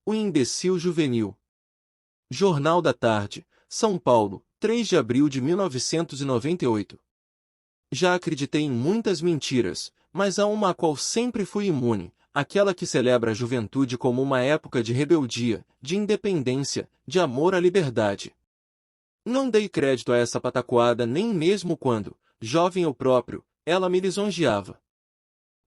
O imbecil juvenil. Jornal da Tarde, São Paulo, 3 de abril de 1998. Já acreditei em muitas mentiras, mas há uma a qual sempre fui imune, aquela que celebra a juventude como uma época de rebeldia, de independência, de amor à liberdade. Não dei crédito a essa pataquada nem mesmo quando, jovem eu próprio, ela me lisonjeava.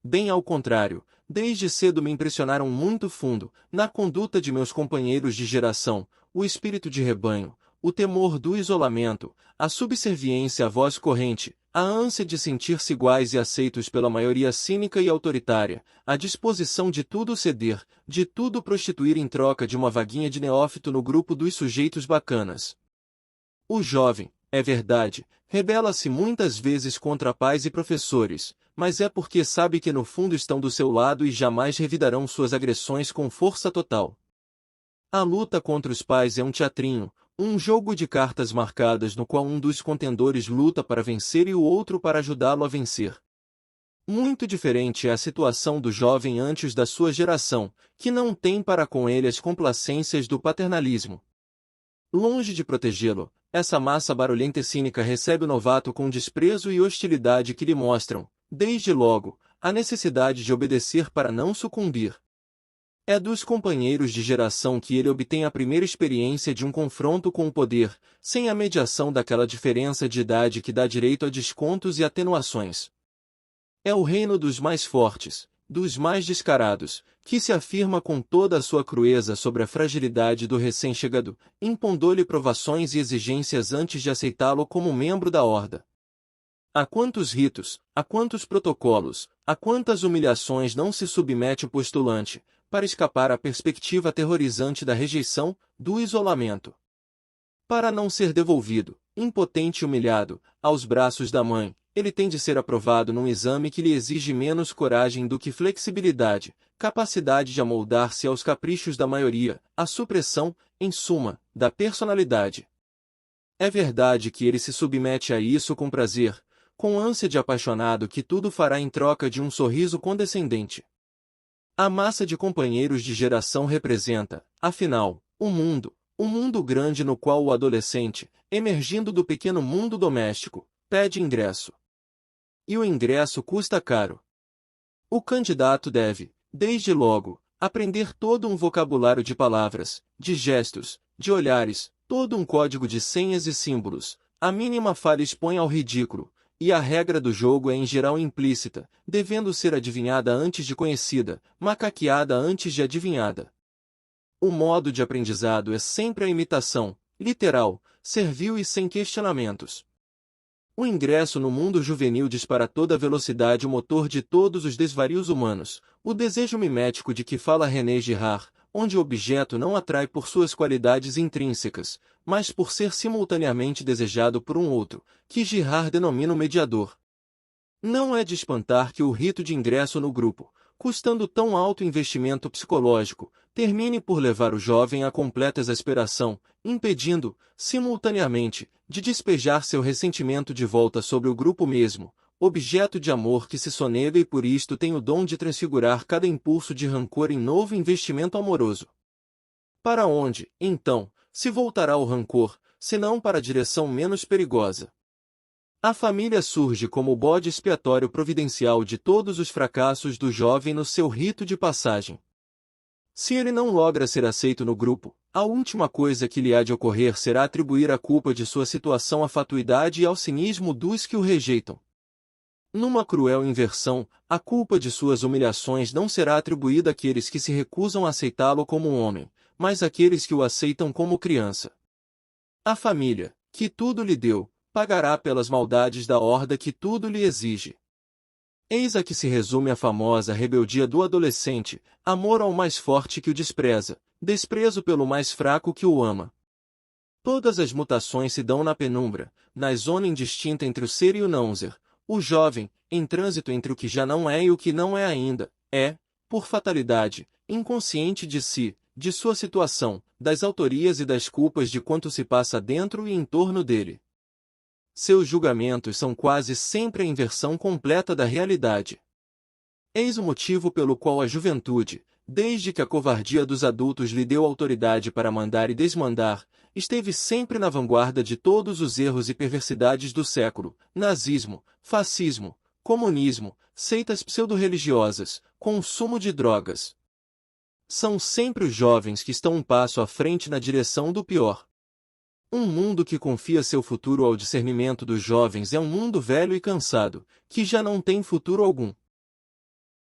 Bem ao contrário, desde cedo me impressionaram muito fundo, na conduta de meus companheiros de geração, o espírito de rebanho, o temor do isolamento, a subserviência à voz corrente, a ânsia de sentir-se iguais e aceitos pela maioria cínica e autoritária, a disposição de tudo ceder, de tudo prostituir em troca de uma vaguinha de neófito no grupo dos sujeitos bacanas. O jovem, é verdade, rebela-se muitas vezes contra pais e professores, mas é porque sabe que no fundo estão do seu lado e jamais revidarão suas agressões com força total. A luta contra os pais é um teatrinho, um jogo de cartas marcadas no qual um dos contendores luta para vencer e o outro para ajudá-lo a vencer. Muito diferente é a situação do jovem antes da sua geração, que não tem para com ele as complacências do paternalismo. Longe de protegê-lo, essa massa barulhenta e cínica recebe o novato com desprezo e hostilidade que lhe mostram, desde logo, a necessidade de obedecer para não sucumbir. É dos companheiros de geração que ele obtém a primeira experiência de um confronto com o poder, sem a mediação daquela diferença de idade que dá direito a descontos e atenuações. É o reino dos mais fortes, dos mais descarados, que se afirma com toda a sua crueza sobre a fragilidade do recém-chegado, impondo-lhe provações e exigências antes de aceitá-lo como membro da horda. A quantos ritos, a quantos protocolos, a quantas humilhações não se submete o postulante, para escapar à perspectiva aterrorizante da rejeição, do isolamento. Para não ser devolvido, impotente e humilhado, aos braços da mãe, ele tem de ser aprovado num exame que lhe exige menos coragem do que flexibilidade, capacidade de amoldar-se aos caprichos da maioria, a supressão, em suma, da personalidade. É verdade que ele se submete a isso com prazer, com ânsia de apaixonado que tudo fará em troca de um sorriso condescendente. A massa de companheiros de geração representa, afinal, um mundo grande no qual o adolescente, emergindo do pequeno mundo doméstico, pede ingresso. E o ingresso custa caro. O candidato deve, desde logo, aprender todo um vocabulário de palavras, de gestos, de olhares, todo um código de senhas e símbolos. A mínima falha expõe ao ridículo, e a regra do jogo é em geral implícita, devendo ser adivinhada antes de conhecida, macaqueada antes de adivinhada. O modo de aprendizado é sempre a imitação, literal, servil e sem questionamentos. O ingresso no mundo juvenil dispara a toda velocidade o motor de todos os desvarios humanos, o desejo mimético de que fala René Girard, onde o objeto não atrai por suas qualidades intrínsecas, mas por ser simultaneamente desejado por um outro, que Girard denomina o mediador. Não é de espantar que o rito de ingresso no grupo, custando tão alto investimento psicológico, termine por levar o jovem à completa exasperação, impedindo, simultaneamente, de despejar seu ressentimento de volta sobre o grupo mesmo, objeto de amor que se sonega e por isto tem o dom de transfigurar cada impulso de rancor em novo investimento amoroso. Para onde, então, se voltará o rancor, senão para a direção menos perigosa? A família surge como o bode expiatório providencial de todos os fracassos do jovem no seu rito de passagem. Se ele não logra ser aceito no grupo, a última coisa que lhe há de ocorrer será atribuir a culpa de sua situação à fatuidade e ao cinismo dos que o rejeitam. Numa cruel inversão, a culpa de suas humilhações não será atribuída àqueles que se recusam a aceitá-lo como um homem, mas àqueles que o aceitam como criança. A família, que tudo lhe deu, pagará pelas maldades da horda que tudo lhe exige. Eis a que se resume a famosa rebeldia do adolescente, amor ao mais forte que o despreza, desprezo pelo mais fraco que o ama. Todas as mutações se dão na penumbra, na zona indistinta entre o ser e o não ser. O jovem, em trânsito entre o que já não é e o que não é ainda, é, por fatalidade, inconsciente de si, de sua situação, das autorias e das culpas de quanto se passa dentro e em torno dele. Seus julgamentos são quase sempre a inversão completa da realidade. Eis o motivo pelo qual a juventude, Desde que a covardia dos adultos lhe deu autoridade para mandar e desmandar, esteve sempre na vanguarda de todos os erros e perversidades do século: nazismo, fascismo, comunismo, seitas pseudo-religiosas, consumo de drogas. São sempre os jovens que estão um passo à frente na direção do pior. Um mundo que confia seu futuro ao discernimento dos jovens é um mundo velho e cansado, que já não tem futuro algum.